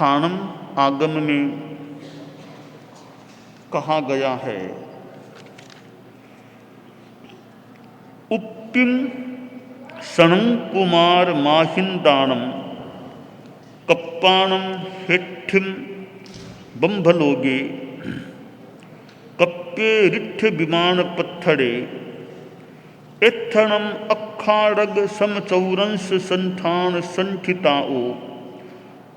स्थानम आगम में कहा गया है। उक्तिम सणं कुमार माहिंदानम कप्पाणम हेठिम बंभलोगे कप्पे रिठ विमान पत्थड़े एत्थणम अखाड़ग समचौरंस संठान संठिताओ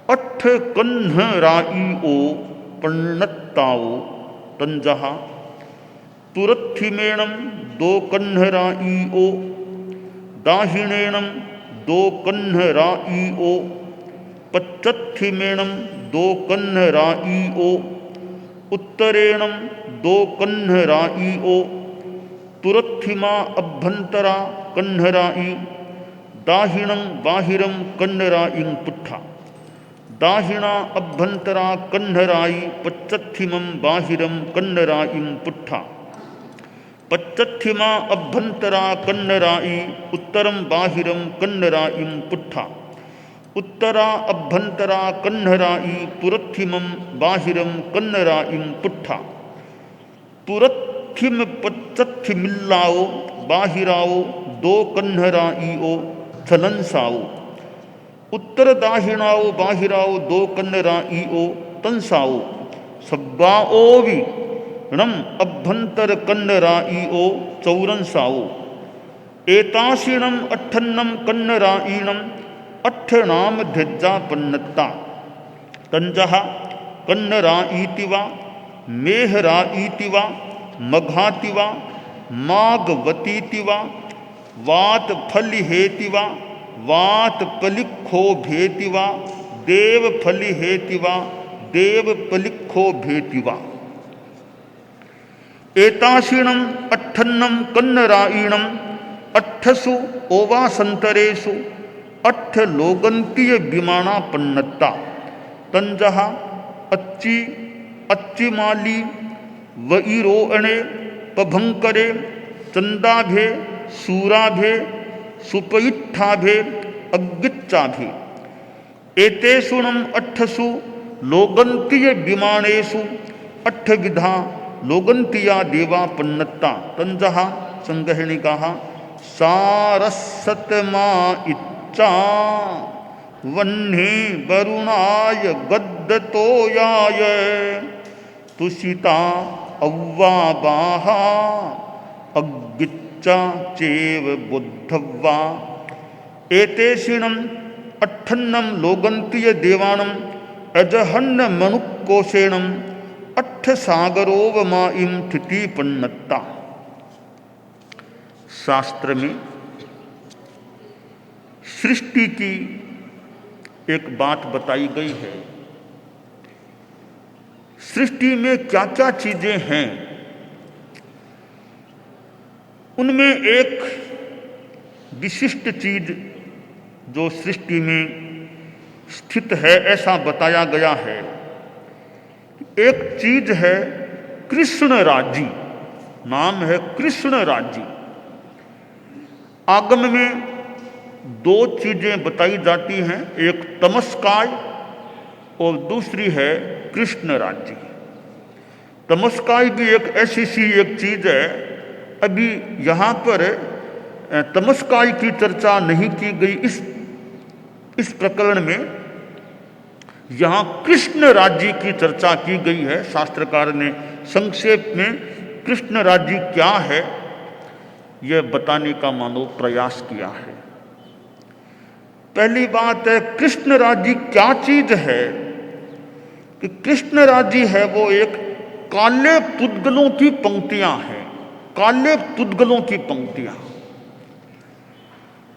अठ कन्ह राईओ पन्नत्ताओ तंजहा तुरत्थिमेणम दो कन्ह राईओ दाहिणेणम दो कन्ह राईओ पच्चत्थिमेणम दो कन्ह राईओ उत्तरेणम दो कन्ह राईओ तुरत्थिमा अभ्यंतरा कन्हराई दाहिणं बाहिरं कन्नराईं पुट्ठा दाहिणा अभ्यंतरा कन्नराई पच्चत्थिमं बाहिरं कन्नराईं पुट्ठा पच्चत्थिमा अभ्यंतरा कन्नराई उत्तरं बाहिरं कन्नराईं पुट्ठा उत्तरा अभ्यंतरा कन्नराई पुरत्थिमं बाहिरं कन्नराईं पुट्ठा पुरत्थिम पच्चत्थिमिल्लाओ बाहिराओ दो कन्नराईओ थलंसाओ उत्तर दाहिणाओ बाहिराओ दो कन्नराईओ तंसाओ सब्बाओ भी णम अभ्यंतर कन्नराईओ चौरंसाओ एताशीणम अट्ठन्नम कन्नराईणम अट्ठनाम ध्यज्जा पन्नत्ता तंजहा कन्नराईतिवा मेहराईतिवा मघातिवा माघवतीतिवा वात फलिहेतिवा वात पलिखो भेतिवा देव फलिहेतिवा देव पलिखो भेतिवा एताशीणम अट्ठन्नम कन्नराईणम अट्ठसु ओवासंतरेषु अट्ठ लोगंतीय विमाना पन्नत्ता तंजहा अच्छी अच्छिमाली वईरोअणे पभंकरे चंदाभे सूराभे सुपयिट्ठाभे अग्गिच्चाभे एतेषुणम अट्ठसु लोगंतीय विमानेषु अट्ठविधा लोगंतिया देवा पन्नत्ता तंजहा संगहणिकाः सारस्सतमा इच्चा वह्नि वरुणाय गद्दतोयाय तुषिता अव्वाबाहा अग्गिच्चा चेव बुद्धव्वा एतेषिणम अट्ठन्नम लोगंतीय देवानम अजहन्न मनुक्कोशेणम अट्ठ सागरोवमाइम थिति पन्नत्ता। शास्त्र में सृष्टि की एक बात बताई गई है। सृष्टि में क्या क्या चीजें हैं, उनमें एक विशिष्ट चीज जो सृष्टि में स्थित है ऐसा बताया गया है। एक चीज है कृष्ण राज्य, नाम है कृष्ण राज्य। आगम में दो चीजें बताई जाती हैं, एक तमस्काय और दूसरी है कृष्ण राज्य। तमस्काय भी एक ऐसी सी एक चीज है, अभी यहाँ पर तमस्काय की चर्चा नहीं की गई इस प्रकरण में। यहाँ कृष्ण राज्य की चर्चा की गई है। शास्त्रकार ने संक्षेप में कृष्ण राज्य क्या है यह बताने का मानो प्रयास किया है। पहली बात है कृष्ण राज्य क्या चीज है, कि कृष्ण राज्य है वो एक काले पुद्गलों की पंक्तियां हैं, काले पुद्गलों की पंक्तियां।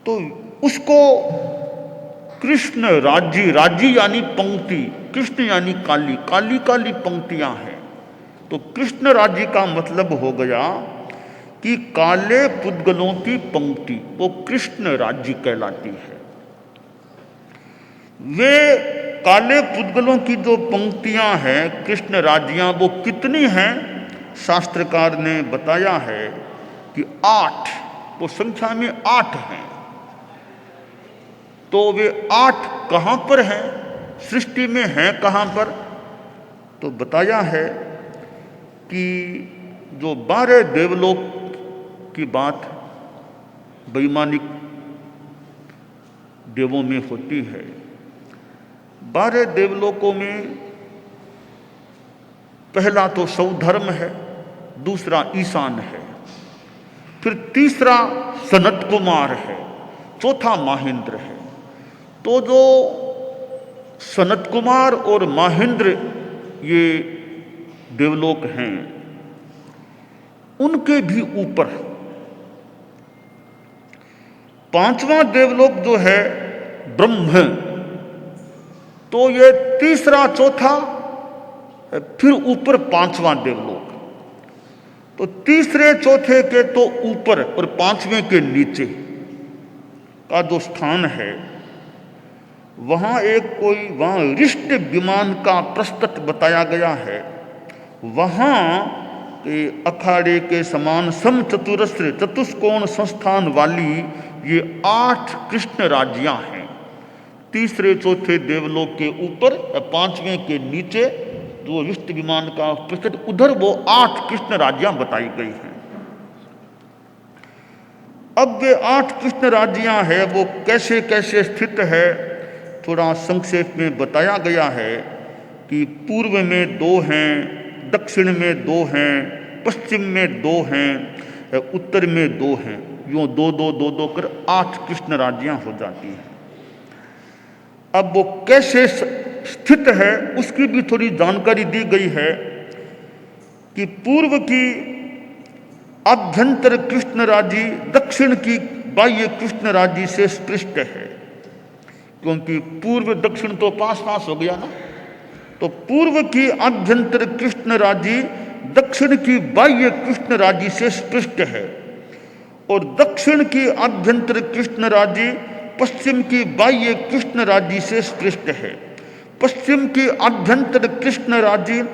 तो उसको कृष्ण राज्य, राज्य यानी पंक्ति, कृष्ण यानी काली, काली काली पंक्तियां हैं। तो कृष्ण राज्य का मतलब हो गया कि काले पुद्गलों की पंक्ति, वो कृष्ण राज्य कहलाती है। वे काले पुद्गलों की जो पंक्तियां हैं कृष्ण राज्यां, वो कितनी हैं? शास्त्रकार ने बताया है कि 8, वो संख्या में 8 हैं। तो वे 8 कहां पर हैं? सृष्टि में हैं कहाँ पर? तो बताया है कि जो 12 देवलोक की बात वैमानिक देवों में होती है, 12 देवलोकों में पहला तो सौधर्म है, दूसरा ईशान है, फिर तीसरा सनत कुमार है, चौथा महेंद्र है। तो जो सनत कुमार और महेंद्र ये देवलोक हैं, उनके भी ऊपर 5वां देवलोक जो है ब्रह्म, तो ये तीसरा चौथा फिर ऊपर 5वां देवलोक। तो तीसरे चौथे के तो ऊपर और 5वें के नीचे का जो स्थान है, वहां वहां रिष्ट विमान का प्रस्तुत बताया गया है। वहां के अखाड़े के समान समचतुरस्र चतुष्कोण संस्थान वाली ये 8 कृष्ण राज्यां हैं। तीसरे चौथे देवलोक के ऊपर, 5वें के नीचे जो रिष्ट विमान का प्रस्तुत, उधर वो 8 कृष्ण राज्यां बताई गई हैं। अब वे 8 कृष्ण राज्यां है, वो कैसे कैसे स्थित है, थोड़ा संक्षेप में बताया गया है कि पूर्व में 2 हैं, दक्षिण में 2 हैं, पश्चिम में 2 हैं, उत्तर में 2 हैं। यूं 2-2-2-2 कर 8 कृष्ण राज्यां हो जाती हैं। अब वो कैसे स्थित है उसकी भी थोड़ी जानकारी दी गई है कि पूर्व की आभ्यंतर कृष्ण राज्य दक्षिण की बाह्य कृष्ण राज्य से स्पृष्ट है, क्योंकि पूर्व दक्षिण तो पास पास हो गया ना। तो पूर्व की आभ्यंतर कृष्ण राज्य दक्षिण की बाह्य कृष्ण राज्य से स्पृष्ट है, और दक्षिण की आभ्यंतर कृष्ण राज्य पश्चिम की बाह्य कृष्ण राज्य से स्पृष्ट है। पश्चिम की आभ्यंतर कृष्ण राज्य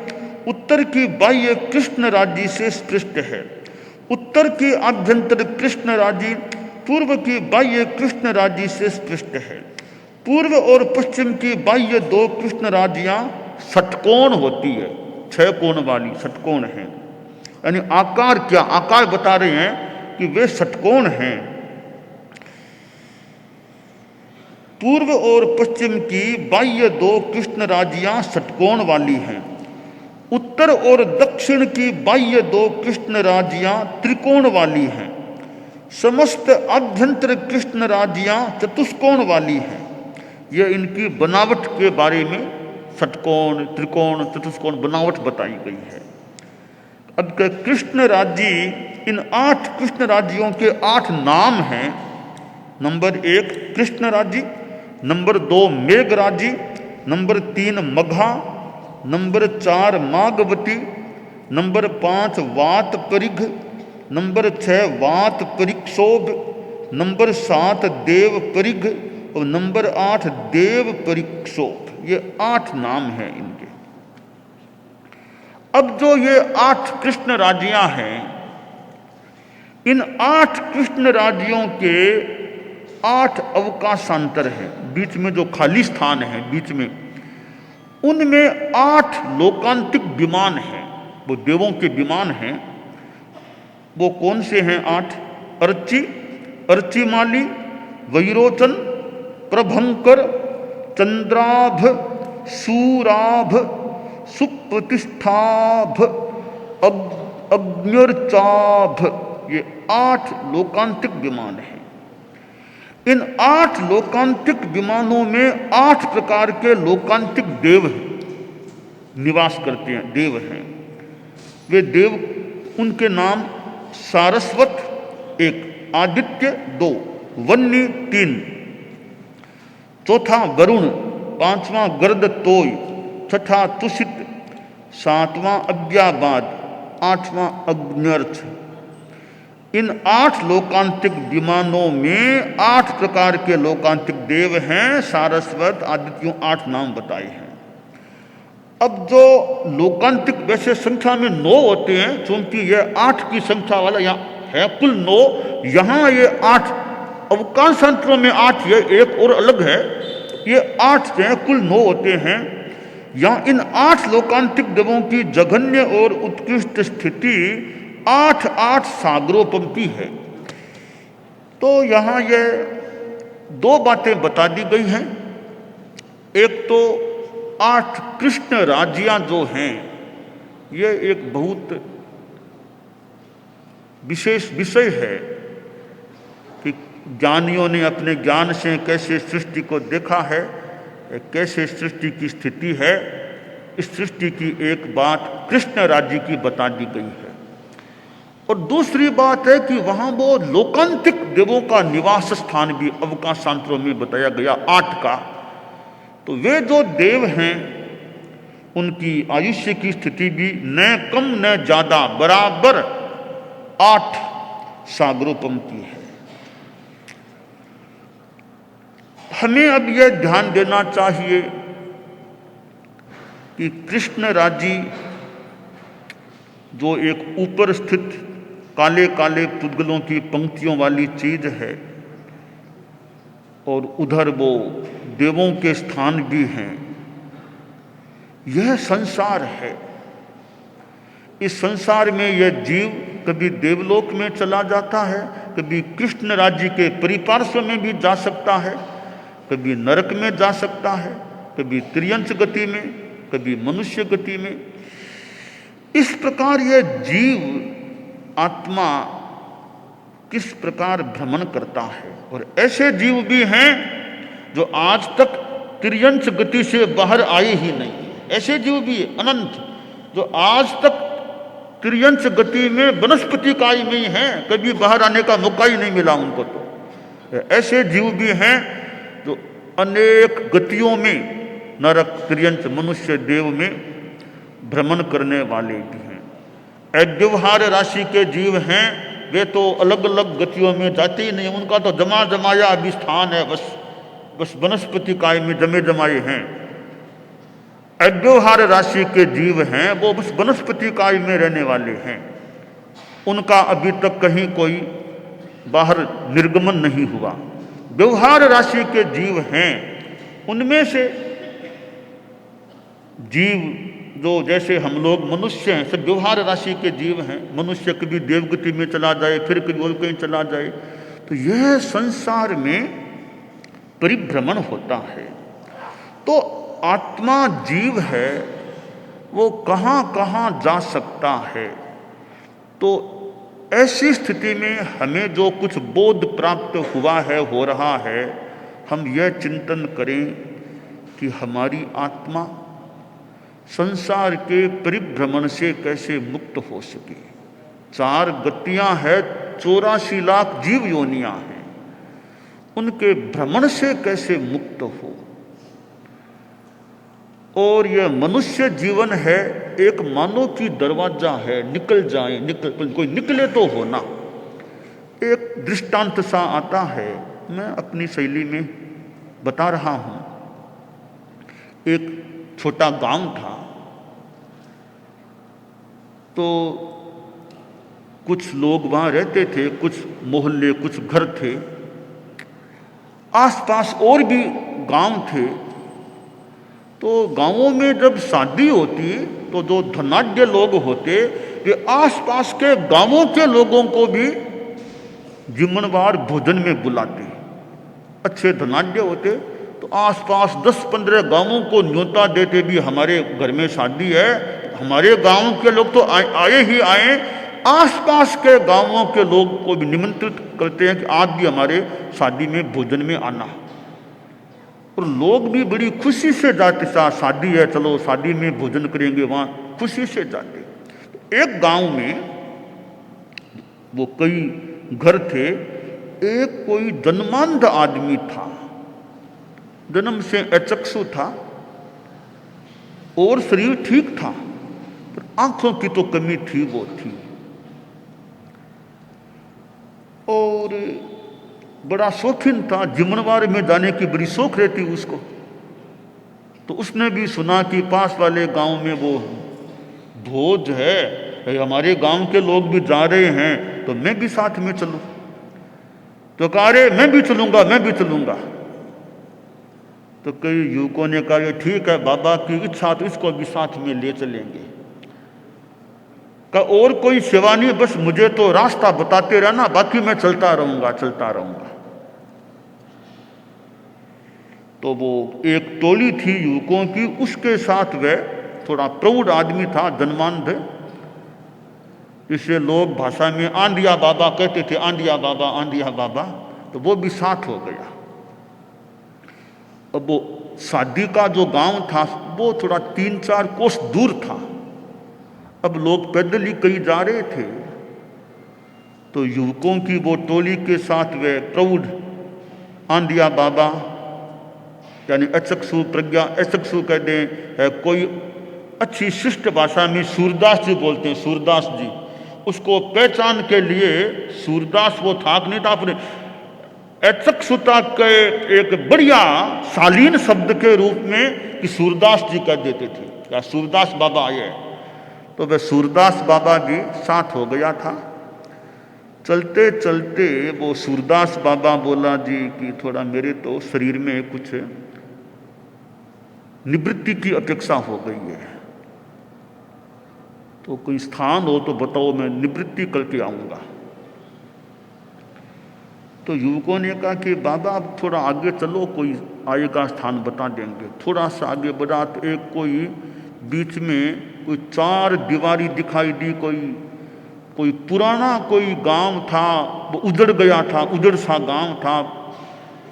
उत्तर की बाह्य कृष्ण राज्य से स्पृष्ट है। उत्तर की आभ्यंतर कृष्ण राज्य पूर्व की बाह्य कृष्ण राज्य से स्पृष्ट है। पूर्व और पश्चिम की बाह्य 2 कृष्ण राज्यां षटकोण होती है, 6 कोण वाली षटकोण है। यानी आकार, क्या आकार बता रहे हैं कि वे षटकोण हैं। पूर्व और पश्चिम की बाह्य 2 कृष्ण राज्यां षटकोण वाली हैं। उत्तर और दक्षिण की बाह्य 2 कृष्ण राज्यां त्रिकोण वाली हैं। समस्त आभ्यंतर कृष्ण राज्यां चतुष्कोण वाली हैं। यह इनकी बनावट के बारे में षटकोण, त्रिकोण, चतुष्कोण बनावट बताई गई है। अब कृष्ण राज्य, इन 8 कृष्ण राज्यों के 8 नाम हैं। नंबर 1 कृष्ण राज्य, नंबर 2 मेघ राज्य, नंबर 3 मघा, नंबर 4 मागवती, नंबर 5 वात परिघ, नंबर 6 वात परिक्षोभ, नंबर 7 देव परिघ और नंबर 8 देव परिक्षोभ। ये 8 नाम हैं इनके। अब जो ये 8 कृष्ण राज्यां हैं, इन 8 कृष्ण राज्यों के 8 अवकाशांतर हैं। बीच में जो खाली स्थान है बीच में, उनमें 8 लोकांतिक विमान हैं। वो देवों के विमान हैं। वो कौन से हैं 8? अर्ची, अर्चिमाली, वैरोचन, प्रभंकर, चंद्राभ, सूराभ, सुप्रतिष्ठाभ, अग्न्यर्चाभ। ये 8 लोकांतिक विमान हैं। इन 8 लोकांतिक विमानों में 8 प्रकार के लोकांतिक देव निवास करते हैं, देव हैं। वे देव, उनके नाम सारस्वत 1, आदित्य 2, वन्नी 3, चौथा वरुण, 5वां गर्दतोय, 6ठा तुषित, 7वां अव्याबाद, 8वां अग्न्यर्च। इन 8 लोकांतिक विमानों में 8 प्रकार के लोकांतिक देव हैं। सारस्वत, आदित्यों 8 नाम बताए हैं। अब जो लोकांतिक वैसे संख्या में 9 होते हैं, क्योंकि ये 8 की संख्या वाला यहाँ है कुल 9, यहाँ ये 8 अवकाशांतरों में 8 है, एक और अलग है। ये 8 हैं, कुल 9 होते हैं। यहाँ इन 8 लोकांतिक देवों की जघन्य और उत्कृष्ट स्थिति 8 सागरोपम की है। तो यहाँ ये 2 बातें बता दी गई हैं। एक तो 8 कृष्ण राज्यां जो हैं, ये एक बहुत विशेष विषय है कि ज्ञानियों ने अपने ज्ञान से कैसे सृष्टि को देखा है, कैसे सृष्टि की स्थिति है। इस सृष्टि की एक बात कृष्ण राज्य की बता दी गई है। और दूसरी बात है कि वहां वो लोकांतिक देवों का निवास स्थान भी अवकाशांतरों में बताया गया 8 का। तो वे जो देव हैं उनकी आयुष्य की स्थिति भी न कम न ज्यादा बराबर 8 सागरोपम की है। हमें अब यह ध्यान देना चाहिए कि कृष्ण राज्य जो एक ऊपर स्थित काले काले पुद्गलों की पंक्तियों वाली चीज है, और उधर वो देवों के स्थान भी हैं, यह संसार है। इस संसार में यह जीव कभी देवलोक में चला जाता है, कभी कृष्ण राज्य के परिपार्श्व में भी जा सकता है, कभी नरक में जा सकता है, कभी त्रियंश गति में, कभी मनुष्य गति में। इस प्रकार यह जीव आत्मा किस प्रकार भ्रमण करता है। और ऐसे जीव भी हैं जो आज तक त्रियंश गति से बाहर आए ही नहीं। ऐसे जीव भी अनंत जो आज तक त्रियंश गति में वनस्पति काल में ही हैं, कभी बाहर आने का मौका ही नहीं मिला उनको। तो ऐसे जीव भी हैं जो अनेक गतियों में, नरक, त्रियंश, मनुष्य, देव में भ्रमण करने वाले भी हैं। अव्यवहार राशि के जीव हैं, वे तो अलग अलग गतियों में जाते ही नहीं, उनका तो जमा जमाया अभी स्थान है, बस वनस्पति काय में जमे जमाए हैं। अव्यवहार राशि के जीव हैं, वो बस वनस्पति काय में रहने वाले हैं, उनका अभी तक कहीं कोई बाहर निर्गमन नहीं हुआ। व्यवहार राशि के जीव हैं, उनमें से जीव जो जैसे हम लोग मनुष्य हैं, सब व्यवहार राशि के जीव हैं। मनुष्य कभी देवगति में चला जाए, फिर कभी और कहीं चला जाए। तो यह संसार में परिभ्रमण होता है। तो आत्मा जीव है, वो कहाँ कहाँ जा सकता है। तो ऐसी स्थिति में हमें जो कुछ बोध प्राप्त हुआ है, हो रहा है, हम यह चिंतन करें कि हमारी आत्मा संसार के परिभ्रमण से कैसे मुक्त हो सके। 4 गतियां हैं, 84 लाख जीव योनियां हैं, उनके भ्रमण से कैसे मुक्त हो। और यह मनुष्य जीवन है, एक मानव की दरवाजा है, निकल जाए, कोई निकले तो होना। एक दृष्टांत सा आता है, मैं अपनी शैली में बता रहा हूं। एक छोटा गांव था, तो कुछ लोग वहां रहते थे, कुछ मोहल्ले, कुछ घर थे, आसपास और भी गांव थे। तो गांवों में जब शादी होती तो जो धनाढ्य लोग होते वे आसपास के गांवों के लोगों को भी जिम्मेवार भोजन में बुलाते। अच्छे धनाढ्य होते तो आसपास 10-15 गांवों को न्योता देते भी, हमारे घर में शादी है, हमारे गांव के लोग तो आए ही आए, आसपास के गांवों के लोग को भी निमंत्रित करते हैं कि आप भी हमारे शादी में भोजन में आना। और लोग भी बड़ी खुशी से जाते, शादी है, चलो शादी में भोजन करेंगे, वहां खुशी से जाते। एक गांव में वो कई घर थे, एक कोई जन्मांध आदमी था, जन्म से अचक्षु था और शरीर ठीक था, पर आंखों की तो कमी थी, वो थी। और बड़ा शौकीन था, जिम्मेवार में जाने की बड़ी शौक रहती उसको। तो उसने भी सुना कि पास वाले गांव में वो भोज है, हमारे गांव के लोग भी जा रहे हैं, तो मैं भी साथ में चलूं। तो कहा, अरे मैं भी चलूंगा, मैं भी चलूंगा। तो कई युवकों ने कहा, ये ठीक है, बाबा की इच्छा तो इसको भी साथ में ले चलेंगे। का और कोई सेवा नहीं, बस मुझे तो रास्ता बताते रहना, बाकी मैं चलता रहूंगा चलता रहूंगा। तो वो एक टोली थी युवकों की, उसके साथ वह थोड़ा प्रौढ़ आदमी था, धनवान थे, इसे लोग भाषा में आंधिया बाबा कहते थे, आंधिया बाबा आंधिया बाबा। तो वो भी साथ हो गया। अब वो शादी का जो गांव था वो थोड़ा 3-4 कोस दूर था। अब लोग पैदल ही कहीं जा रहे थे, तो युवकों की वो टोली के साथ वे प्रौढ़ आंधिया बाबा, यानी अचक्षु प्रज्ञा, अचक्षु कह दें, कोई अच्छी शिष्ट भाषा में सूरदास जी बोलते हैं, सूरदास जी, उसको पहचान के लिए सूरदास वो थाक नहीं था, अपने अचक्षुता के एक बढ़िया शालीन शब्द के रूप में कि सूरदास जी कह देते थे, या सूरदास बाबा आए। तो वह सूरदास बाबा भी साथ हो गया था। चलते चलते वो सूरदास बाबा बोला जी कि थोड़ा मेरे तो शरीर में कुछ निवृत्ति की अपेक्षा हो गई है, तो कोई स्थान हो तो बताओ, मैं निवृत्ति करके आऊंगा। तो युवकों ने कहा कि बाबा आप थोड़ा आगे चलो, कोई आएगा स्थान बता देंगे। थोड़ा सा आगे बढ़ा तो एक कोई बीच में कोई 4 दीवारी दिखाई दी, कोई पुराना कोई गांव था, वो उजड़ गया था, उजड़ सा गांव था,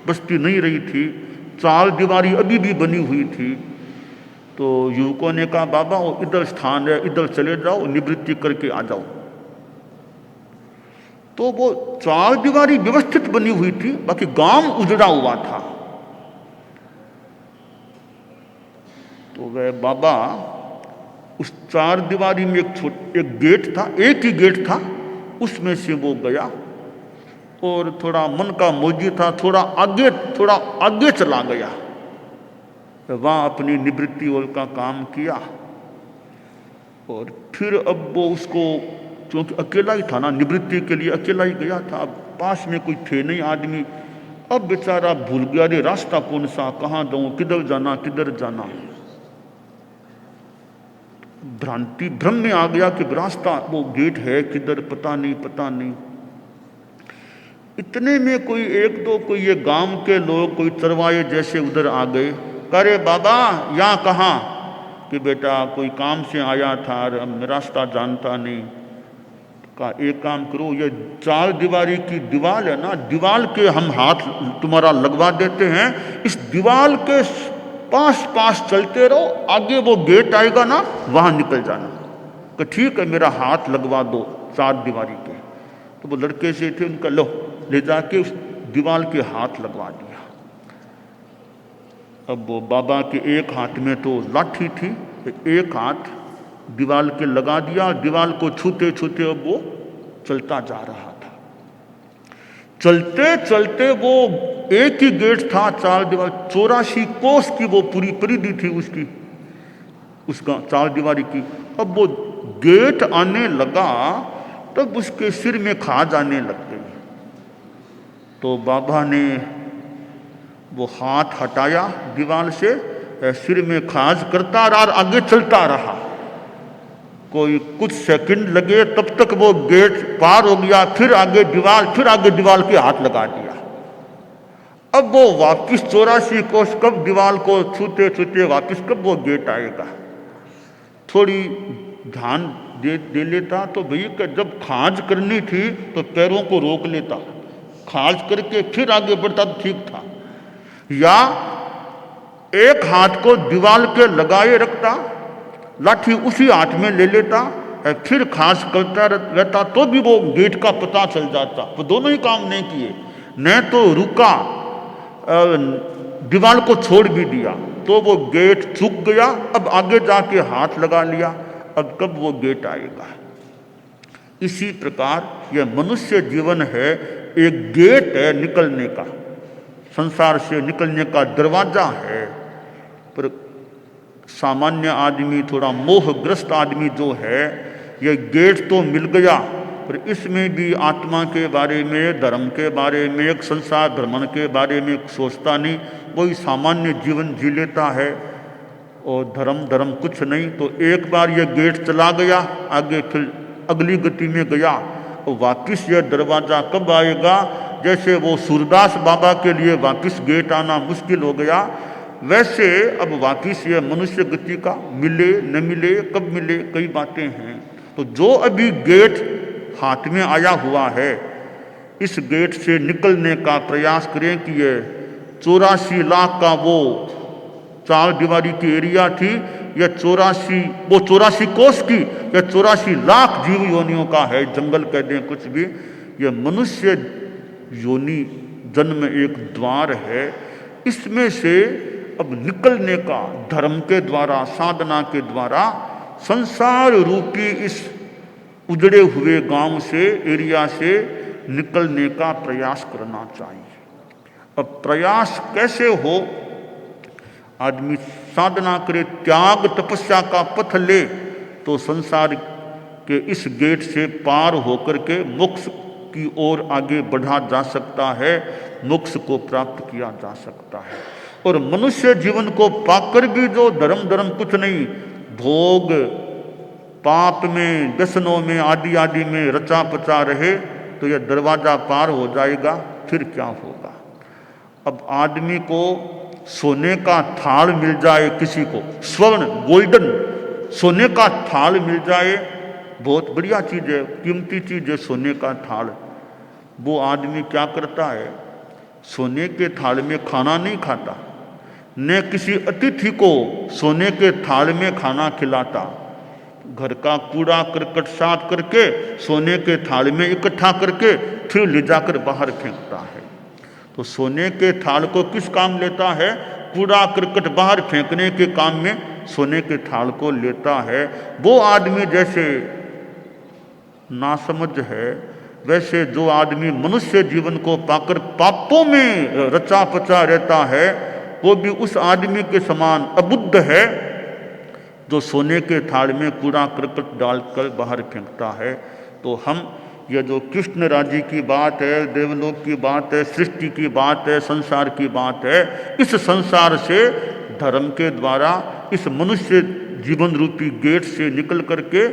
बस्ती नहीं रही थी, 4 दीवारी अभी भी बनी हुई थी। तो युवकों ने कहा बाबा वो इधर स्थान है, इधर चले जाओ, निवृत्ति करके आ जाओ। तो वो 4 दीवारी व्यवस्थित बनी हुई थी, बाकी गांव उजड़ा हुआ था। तो वह बाबा उस 4 दीवारी में एक गेट था, एक ही गेट था, उसमें से वो गया और थोड़ा मन का मौजी था, थोड़ा आगे चला गया। वहाँ अपनी निवृत्ति और का काम किया। और फिर अब वो उसको, क्योंकि अकेला ही था ना, निवृत्ति के लिए अकेला ही गया था, अब पास में कोई थे नहीं आदमी। अब बेचारा भूल गया, रे रास्ता कौन सा, कहाँ जाऊँ, किधर जाना किधर जाना। भ्रांति भ्रम में आ गया कि रास्ता वो गेट है किधर, पता नहीं। इतने में कोई 1-2 कोई ये गांव के लोग, कोई चरवाए जैसे उधर आ गए। अरे बाबा यहाँ कहाँ? कि बेटा कोई काम से आया था, मैं रास्ता जानता नहीं। का एक काम करो, ये 4 दीवारी की दीवार है ना, दीवार के हम हाथ तुम्हारा लगवा देते हैं, इस दीवार के पास चलते रहो, आगे वो गेट आएगा ना, वहां निकल जाना। कि ठीक है, मेरा हाथ लगवा दो 4 दीवारी के। तो वो लड़के से थे, उनका लो, ले जाके उस दीवार के हाथ लगवा दिया। अब वो बाबा के एक हाथ में तो लाठी थी, एक हाथ दीवार के लगा दिया, दीवार को छूते छूते अब वो चलता जा रहा था। चलते चलते वो एक ही गेट था, 4 दीवार, 84 कोस की वो पूरी परिधि थी उसकी, उसका 4 दीवारी की। अब वो गेट आने लगा तब उसके सिर में खाज आने लग गई। तो बाबा ने वो हाथ हटाया दीवार से, सिर में खाज करता रहा और आगे चलता रहा। कोई कुछ सेकंड लगे, तब तक वो गेट पार हो गया, फिर आगे दीवार के हाथ लगा दिया। अब वो वापिस 84 कोस, कब दीवार को छूते छूते वापिस कब वो गेट आएगा। थोड़ी ध्यान दे लेता तो भैया जब खाज करनी थी तो पैरों को रोक लेता, खाज करके फिर आगे बढ़ता तो ठीक था। या एक हाथ को दीवार के लगाए रखता, लाठी उसी हाथ में ले लेता, फिर खास करता रहता तो भी वो गेट का पता चल जाता। वो दोनों ही काम नहीं किए, न तो रुका, दीवार को छोड़ भी दिया, तो वो गेट चूक गया। अब आगे जाके हाथ लगा लिया, अब कब वो गेट आएगा। इसी प्रकार यह मनुष्य जीवन है, एक गेट है निकलने का, संसार से निकलने का दरवाजा है। पर सामान्य आदमी, थोड़ा मोहग्रस्त आदमी जो है, ये गेट तो मिल गया, पर इसमें भी आत्मा के बारे में, धर्म के बारे में, संसार भ्रमण के बारे में सोचता नहीं। कोई सामान्य जीवन जी लेता है और धर्म धर्म कुछ नहीं, तो एक बार ये गेट चला गया आगे, फिर अगली गति में गया, और वापिस यह दरवाज़ा कब आएगा? जैसे वो सूरदास बाबा के लिए वापिस गेट आना मुश्किल हो गया, वैसे अब वापिस यह मनुष्य गति का मिले न मिले, कब मिले, कई बातें हैं। तो जो अभी गेट हाथ में आया हुआ है, इस गेट से निकलने का प्रयास करें कि ये 84 लाख का वो 4 दीवारी की एरिया थी, या 84 कोस की, या 84 लाख जीव योनियों का है, जंगल कह दें कुछ भी, यह मनुष्य योनि जन्म एक द्वार है। इसमें से अब निकलने का धर्म के द्वारा, साधना के द्वारा, संसार रूपी इस उजड़े हुए गांव से, एरिया से निकलने का प्रयास करना चाहिए। अब प्रयास कैसे हो? आदमी साधना करे, त्याग तपस्या का पथ ले, तो संसार के इस गेट से पार होकर के मोक्ष की ओर आगे बढ़ा जा सकता है, मोक्ष को प्राप्त किया जा सकता है। और मनुष्य जीवन को पाकर भी जो धर्म कुछ नहीं, भोग पाप में, व्यसनों में, आदि आदि में रचा पचा रहे, तो यह दरवाजा पार हो जाएगा, फिर क्या होगा? अब आदमी को सोने का थाल मिल जाए, किसी को स्वर्ण गोल्डन सोने का थाल मिल जाए, बहुत बढ़िया चीज़ है, कीमती चीज़ है सोने का थाल। वो आदमी क्या करता है? सोने के थाल में खाना नहीं खाता, न किसी अतिथि को सोने के थाल में खाना खिलाता, घर का कूड़ा करकट साफ करके सोने के थाल में इकट्ठा करके फिर ले जाकर बाहर फेंकता है। तो सोने के थाल को किस काम लेता है? कूड़ा करकट बाहर फेंकने के काम में सोने के थाल को लेता है। वो आदमी जैसे नासमझ है, वैसे जो आदमी मनुष्य जीवन को पाकर पापों में रचा पचा रहता है, वो भी उस आदमी के समान अबुद्ध है जो सोने के थाल में कूड़ा करकट डालकर बाहर फेंकता है। तो हम यह जो कृष्ण राज्य की बात है, देवलोक की बात है, सृष्टि की बात है, संसार की बात है, इस संसार से धर्म के द्वारा इस मनुष्य जीवन रूपी गेट से निकल करके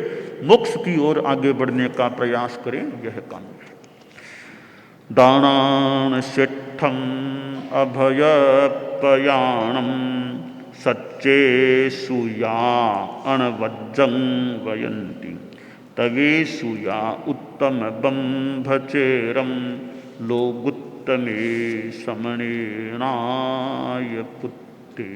मोक्ष की ओर आगे बढ़ने का प्रयास करें, यह काम है। दानान शिष्ठम अभयपयाणम सच्चे सुया अणवज्जं वयंती तवे सुया उत्तम बंभचेरम लोगुत्तमे समणेनाय पुत्ते।